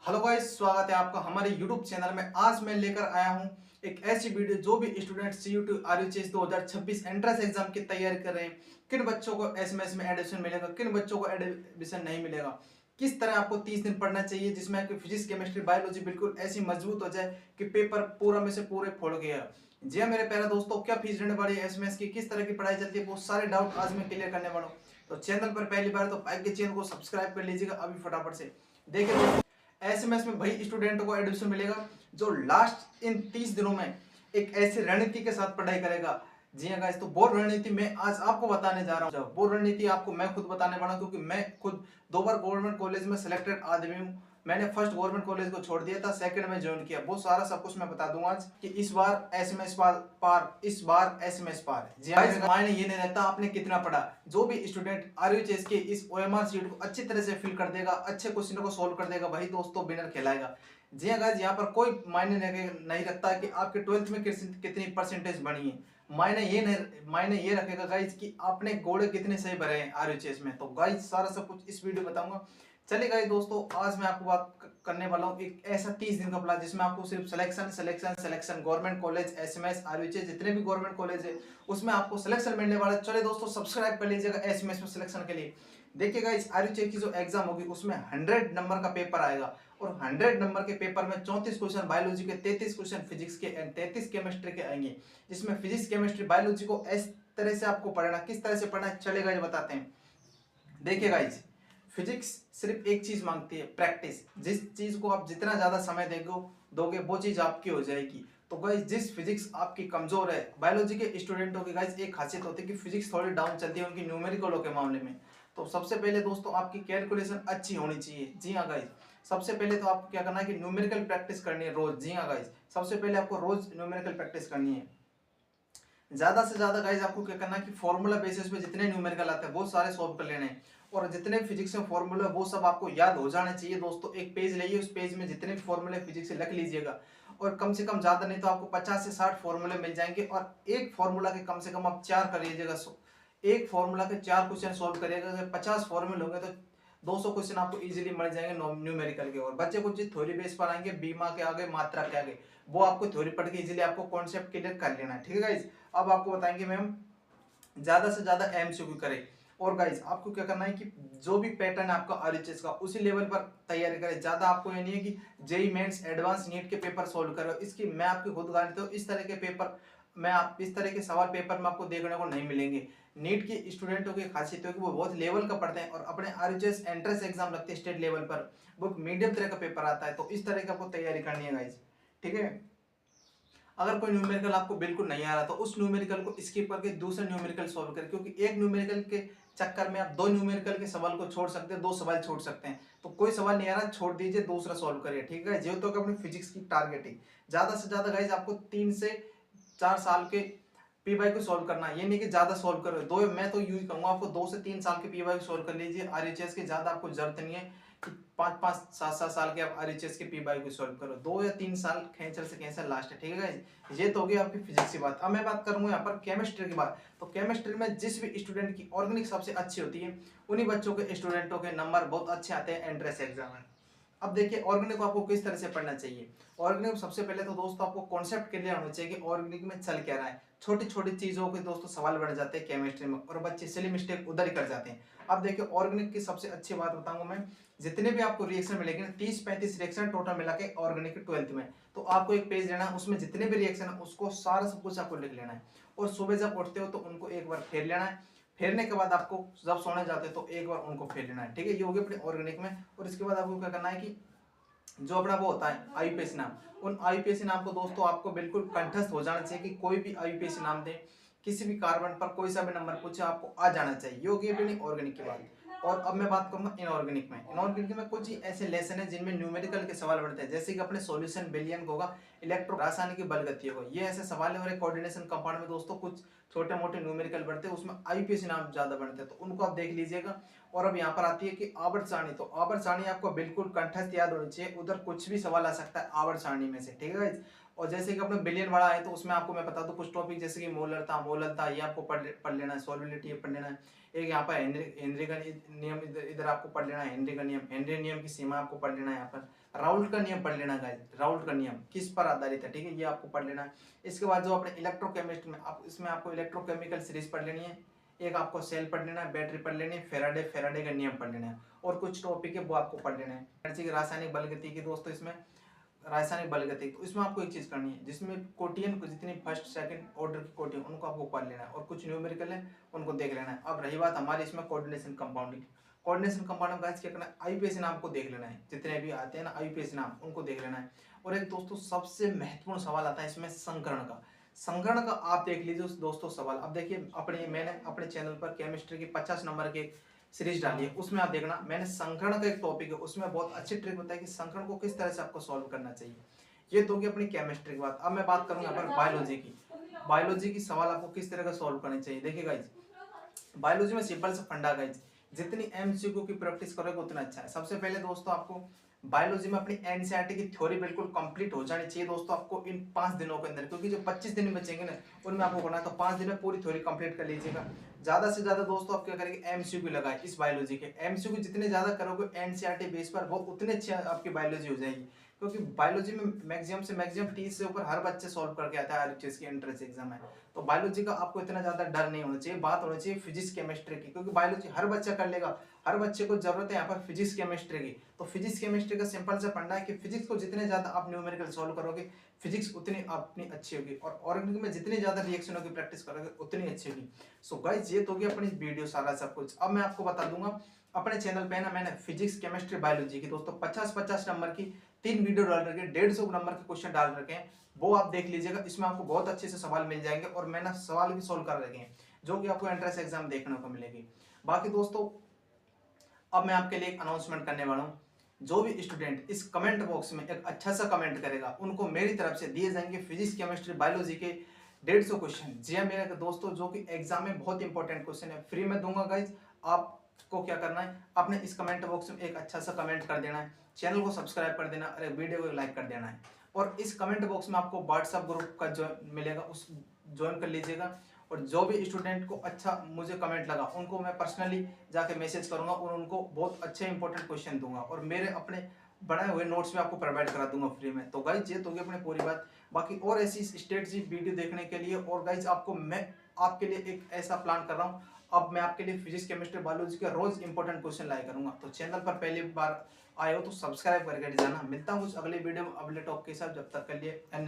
Hello guys, स्वागत है आपका हमारे YouTube चैनल में। आज मैं लेकर आया हूं एक ऐसी वीडियो जो भी student CUET RUHS 2026 entrance exam की तैयारी कर रहे हैं। किन बच्चों को एसएमएस में एडमिशन मिलेगा, किन बच्चों को एडमिशन नहीं मिलेगा, किस तरह आपको 30 दिन पढ़ना चाहिए जिसमें आपकी फिजिक्स केमिस्ट्री बायोलॉजी बिल्कुल ऐसी मजबूत हो जाए कि पेपर पूरा में से पूरे फोड़ गया। जी हाँ मेरे प्यारे दोस्तों, क्या फीस रहने वाली है एसएमएस की, किस तरह की पढ़ाई चलती है, वो सारे डाउट आज मैं क्लियर करने वाला हूँ। तो चैनल पर पहली बार तो भाई के चैनल को सब्सक्राइब कर लीजिएगा अभी फटाफट से। देखिए दोस्तों, एसएमएस में भाई स्टूडेंट को एडमिशन मिलेगा जो लास्ट इन 30 दिनों में एक ऐसी रणनीति के साथ पढ़ाई करेगा। जी हाँ गाइस, तो वो रणनीति मैं आज आपको बताने जा रहा हूँ। वो रणनीति आपको मैं खुद बताने वाला हूँ, क्योंकि मैं खुद 2 बार गवर्नमेंट कॉलेज में सिलेक्टेड आदमी हूँ। मैंने फर्स्ट गवर्नमेंट कॉलेज को छोड़ दिया था, सेकंड में ज्वाइन किया। वो सारा सब कुछ मैं बता दूंगा आज कि इस बार एसएमएस पार इस बार एसएमएस पार है। जी गाइस, मायने ये नहीं रहता आपने कितना पढ़ा। जो भी स्टूडेंट आरयूएचएस के इस ओएमआर शीट को अच्छी तरह से फिल कर देगा, अच्छे क्वेश्चनों को सोल्व कर देगा, वही दोस्तों विनर कहलाएगा। जी हाँ गाइस, यहाँ पर कोई मायने नहीं रखता कि आपके 12th में कितनी परसेंटेज बनी है। मायने ये रखेगा गाइस कि आपने घोड़े कितने सही भरे हैं आरयूएचएस में। तो गाइस सारा सब कुछ इस वीडियो बताऊंगा। चलिए गाइस दोस्तों, आज मैं आपको बात करने वाला हूँ एक ऐसा 30 दिन का प्लान जिसमें आपको सिर्फ selection government college SMS RUHS जितने भी गवर्नमेंट कॉलेज है उसमें आपको सिलेक्शन मिलने वाला है। चलिए दोस्तों, सब्सक्राइब कर लीजिएगा एसएमएस में सिलेक्शन के लिए। देखिएगा, इस आरयूएचएस की जो एग्जाम होगी उसमें 100 नंबर का पेपर आएगा और 100 नंबर के पेपर में 34 क्वेश्चन बायोलॉजी के, 33 क्वेश्चन फिजिक्स के एंड 33 केमिस्ट्री के आएंगे। जिसमें फिजिक्स केमिस्ट्री बायोलॉजी को इस तरह से आपको पढ़ना, किस तरह से पढ़ना चलेगा ये बताते हैं। देखिए गाइस, फिजिक्स सिर्फ एक चीज मांगती है, प्रैक्टिस। जिस चीज को आप जितना ज्यादा समय दोगे वो चीज आपकी हो जाएगी। तो गाइस, जिस फिजिक्स आपकी कमजोर है, बायोलॉजी के स्टूडेंटों की गाइस एक खासियत होती है कि फिजिक्स थोड़ी डाउन चलती है उनकी न्यूमेरिकलों के मामले में। तो सबसे पहले दोस्तों आपकी कैलकुलेशन अच्छी होनी चाहिए। जी हाँ गाइस, सबसे पहले तो आपको क्या करना है कि न्यूमेरिकल प्रैक्टिस करनी है रोज। जी हाँ गाइस, सबसे पहले आपको रोज न्यूमेरिकल प्रैक्टिस करनी है। ज्यादा से ज्यादा गाइस आपको क्या करना है कि फॉर्मूला बेसिस पे जितने न्यूमेरिकल आते हैं वो सारे सॉल्व कर लेने हैं। और जितने फिजिक्स में फॉर्मूला वो सब आपको याद हो जाने चाहिए। दोस्तों एक पेज लाइए, उस पेज में जितने भी फॉर्मूले फिजिक्स से लिख लीजिएगा। और कम से कम ज्यादा नहीं तो आपको 50 से 60 फॉर्मूले मिल जाएंगे। और एक फॉर्मूला के कम से कम आप 4 कर लीजिएगा। एक फॉर्मूला के 4 क्वेश्चन सॉल्व करिएगा। अगर 50 फॉर्मूले होंगे तो 200 क्वेश्चन आपको इजीली मिल जाएंगे न्यूमेरिकल के। और बच्चे कुछ थ्योरी बेस पर आएंगे, बीमा के आगे, मात्रा के आगे, वो आपको थ्योरी पढ़ के इजीली आपको कॉन्सेप्ट क्लियर कर लेना है। ठीक है गाइस, अब आपको बताएंगे मैम ज्यादा से ज्यादा एमसीक्यू करें। और गाइस आपको क्या करना है कि जो भी पैटर्न है आपका आरएचएस का उसी लेवल पर तैयारी करें। ज्यादा आपको ये नहीं है कि जेई मेंस एडवांस नीट के पेपर सोल्व करो। इसकी मैं आपकी खुद गारंटी हूँ, इस तरह के पेपर मैं आप इस तरह के सवाल पेपर में आपको देखने को नहीं मिलेंगे। नीट के स्टूडेंटों की खासियत है कि वो बहुत लेवल का पढ़ते हैं और अपने आरएचएस एंट्रेंस एग्जाम लगते हैं स्टेट लेवल पर, वो मीडियम तरह का पेपर आता है। तो इस तरह की आपको तैयारी करनी है गाइस। ठीक है, अगर कोई न्यूमेरिकल आपको बिल्कुल नहीं आ रहा तो उस न्यूमेरिकल को स्किप करके दूसरा न्यूमेरिकल सॉल्व करें। क्योंकि एक न्यूमेरिकल के चक्कर में आप 2 न्यूमेरिकल के सवाल को छोड़ सकते हैं, 2 सवाल छोड़ सकते हैं। तो कोई सवाल नहीं आ रहा, छोड़ दीजिए, दूसरा सॉल्व करिए। ठीक है, जो तो अपनी फिजिक्स की टारगेटिंग ज्यादा से ज्यादा गाइज आपको 3 से 4 साल के पीवाई को सॉल्व करना है। ये नहीं कि ज्यादा सॉल्व करो, दो मैं तो यूज कहूंगा आपको 2 से 3 साल के पीवाई को सॉल्व कर लीजिए। आरएचएस के ज्यादा आपको जरूरत नहीं है कि 5-5 7-7 साल के आप आरएचएस के पीवाई को सॉल्व करो। 2 या 3 साल खेचल से कैंसर लास्ट है। ठीक है गाइस, ये तो होगी आपकी फिजिक्स की बात। अब मैं बात करूंगा यहाँ पर केमिस्ट्री की बात। तो केमिस्ट्री में जिस भी स्टूडेंट की ऑर्गेनिक सबसे अच्छी होती है उन्हीं बच्चों के स्टूडेंटों के नंबर बहुत अच्छे आते हैं एंट्रेंस एग्जाम में। अब देखिए ऑर्गेनिक को आपको किस तरह से पढ़ना चाहिए। ऑर्गेनिक सबसे पहले तो दोस्तों आपको कॉन्सेप्ट क्लियर होना चाहिए कि ऑर्गेनिक में चल क्या रहा है। छोटी छोटी चीजों के दोस्तों सवाल बढ़ जाते हैं केमिस्ट्री में और बच्चे सिली मिस्टेक उधर ही कर जाते हैं। अब देखिए ऑर्गेनिक की सबसे अच्छी बात बताऊंगा मैं, जितने भी आपको रिएक्शन मिलेंगे ना, 30-35 रिएक्शन टोटल मिला के ऑर्गेनिक के 12th में, तो आपको एक पेज लेना है, उसमें जितने भी रिएक्शन है उसको सारा सब कुछ आपको लिख लेना है। और सुबह जब उठते हो तो उनको एक बार फेर लेना है। फेरने के बाद आपको जब सोने जाते हो तो एक बार उनको फेर लेना है। ठीक है, ये हो गया अपने ऑर्गेनिक में। और इसके बाद आपको क्या करना है कि जो अपना वो होता है आईयूपीएसी नाम, उन आईयूपीएसी नाम को दोस्तों आपको बिल्कुल कंठस्थ हो जाना चाहिए कि कोई भी आईयूपीएसी नाम दे, किसी भी कार्बन पर कोई सा भी नंबर पूछे आपको आ जाना चाहिए। ये होगी अपनी ऑर्गेनिक की बात। और अब मैं बात करूंगा इनऑर्गेनिक में। इनऑर्गेनिक में कुछ ही ऐसे लेसन है जिनमें न्यूमेरिकल के सवाल बढ़ते हैं, जैसे कि अपने सॉल्यूशन बिलियन होगा, इलेक्ट्रो रासायनिक बल गति होगा, ये ऐसे सवाल है। और एक कोऑर्डिनेशन कंपाउंड में दोस्तों कुछ छोटे मोटे न्यूमेरिकल बढ़ते हैं, उसमें आईयूपीएसी नाम ज्यादा बढ़ते हैं, तो उनको आप देख लीजिएगा। और अब यहाँ पर आती है कि आवर्त सारणी। तो आवर्त सारणी आपको बिल्कुल कंठस्थ याद होनी चाहिए, उधर कुछ भी सवाल आ सकता है आवर्त सारणी में से। ठीक है, और जैसे कि अपने बिलियन वाला है तो उसमें आपको मैं बता दूं कुछ टॉपिक, जैसे कि मोलर था, ये आपको पढ़ लेना है, सॉल्युबिलिटी पढ़ लेना है, एक यहाँ पर हेनरी का नियम इधर इधर आपको पढ़ लेना है। हेनरी का नियम, हेनरी नियम की सीमा आपको पढ़ लेना है। यहाँ पर राउल्ट का नियम पढ़ लेना गाइस, राउल्ट का नियम किस पर आधारित है, ठीक है, ये आपको पढ़ लेना है। इसके बाद जो अपने इलेक्ट्रोकेमिस्ट्री में आप इसमें आपको इलेक्ट्रोकेमिकल सीरीज पढ़ लेनी है। एक आपको सेल पढ़ लेना है, बैटरी पढ़ लेनी है, फेराडे का नियम पढ़ लेना है, और कुछ टॉपिक है वो आपको पढ़ लेना है। एनर्जी की रासायनिक बल गति की दोस्तों, इसमें रासायनिक बल गति, तो इसमें आपको एक चीज करनी है, जिसमें कोटियन को जितनी फर्स्ट सेकंड ऑर्डर की कोटियन उनको आपको पढ़ लेना है, और कुछ न्यूमेरिकल है उनको देख लेना है। अब रही बात हमारी इसमें coordination compounding, coordination compounding guys क्या करना है, आईयूपीएसी नाम को देख लेना है, जितने भी आते हैं ना आईयूपीएसी नाम उनको देख लेना है। और एक दोस्तों सबसे महत्वपूर्ण सवाल आता है इसमें संकरण का, संकरण का आप देख लीजिए दोस्तों सवाल। अब देखिए मैंने अपने चैनल पर केमिस्ट्री की 50 नंबर के सीरीज डाली है, उसमें आप देखना मैंने संकरण का एक टॉपिक है, उसमें बहुत अच्छी ट्रिक बताया कि संकरण को किस तरह से आपको सॉल्व करना चाहिए। ये तो होगी अपनी केमिस्ट्री की बात। अब मैं बात करूंगा यहाँ पर बायोलॉजी की, बायोलॉजी की सवाल आपको किस तरह का सॉल्व करनी चाहिए। देखिए गाइज बायोलॉजी में सिंपल से फंडा गाइज, जितनी एमसीक्यू की प्रैक्टिस करोगे उतना अच्छा है। सबसे पहले दोस्तों आपको बायोलॉजी में अपनी एनसीईआरटी की थ्योरी बिल्कुल कंप्लीट हो जानी चाहिए दोस्तों आपको इन 5 दिनों के अंदर, क्योंकि जो 25 दिन बचेंगे ना उनमें आपको करना है, तो 5 दिन में पूरी थ्योरी कंप्लीट कर लीजिएगा। ज्यादा से ज्यादा दोस्तों आप क्या करेंगे, एमसीक्यू लगाए इस बायोलॉजी के, एमसीक्यू जितने ज्यादा करोगे एनसीईआरटी बेस पर वो उतने अच्छी आपकी बायोलॉजी हो जाएगी। क्योंकि बायोलॉजी में मैक्सिमम से मैक्सिमम 30 से ऊपर हर बच्चे सॉल्व करके आता है, हर चीज की एंट्रेंस एग्जाम है। तो बायोलॉजी का आपको इतना ज्यादा डर नहीं होना चाहिए, बात होनी चाहिए फिजिक्स केमिस्ट्री की, क्योंकि बायोलॉजी हर बच्चा कर लेगा, हर बच्चे को जरूरत है यहाँ पर फिजिक्स केमिस्ट्री की। तो फिजिक्स केमिस्ट्री का सिंपल से पढ़ना है कि फिजिक्स को जितने ज्यादा आप न्यूमेरिकल सॉल्व करोगे फिजिक्स उतनी अपनी अच्छी होगी, और ऑर्गेनिक में जितनी ज्यादा रिएक्शनों की प्रैक्टिस करोगे उतनी अच्छी होगी। सो गाइस ये तो होगी अपनी वीडियो सारा सब कुछ। अब मैं आपको बता दूंगा अपने चैनल पे ना मैंने फिजिक्स केमिस्ट्री बायोलॉजी की दोस्तों 50-50 नंबर की 3 वीडियो डाल रखे हैं, 150 नंबर के क्वेश्चन डाल रखे हैं, वो आप देख लीजिएगा। इसमें आपको बहुत अच्छे से सवाल मिल जाएंगे, और मैंने सवाल भी सोल्व कर रखे हैं जो कि आपको एंट्रेंस एग्जाम देखने को मिलेगी। बाकी दोस्तों अब मैं आपके लिए एक अनाउंसमेंट करने वाला हूँ, जो भी स्टूडेंट इस कमेंट बॉक्स में एक अच्छा सा कमेंट करेगा उनको मेरी तरफ से दिए जाएंगे फिजिक्स केमिस्ट्री बायोलॉजी के 150 क्वेश्चन। जी हाँ मेरे दोस्तों, जो कि एग्जाम में बहुत इंपॉर्टेंट क्वेश्चन है, फ्री में दूंगा गाइज। आपको क्या करना है, आपने इस कमेंट बॉक्स में एक अच्छा सा कमेंट कर देना है, चैनल को सब्सक्राइब कर देना, अरे वीडियो को लाइक कर देना है, और इस कमेंट बॉक्स में आपको व्हाट्सएप ग्रुप का ज्वाइन मिलेगा, उस ज्वाइन कर लीजिएगा। और जो भी स्टूडेंट को अच्छा मुझे कमेंट लगा उनको मैं पर्सनली जाके मैसेज करूंगा और उनको बहुत अच्छे इंपॉर्टेंट क्वेश्चन दूंगा, और मेरे अपने बनाए हुए नोट्स में आपको प्रोवाइड करा दूंगा फ्री में। तो गाइज ये तो होगी अपनी पूरी बात। बाकी और ऐसी स्ट्रेटजी वीडियो देखने के लिए, और गाइज आपको मैं आपके लिए एक ऐसा प्लान कर रहा हूँ, अब मैं आपके लिए फिजिक्स केमिस्ट्री बायोलॉजी का रोज इंपॉर्टेंट क्वेश्चन लाया करूंगा। तो चैनल पर पहली बार आए हो तो सब्सक्राइब करके जाना। मिलता हूँ अगले वीडियो में अगले टॉपिक के साथ, जब तक के लिए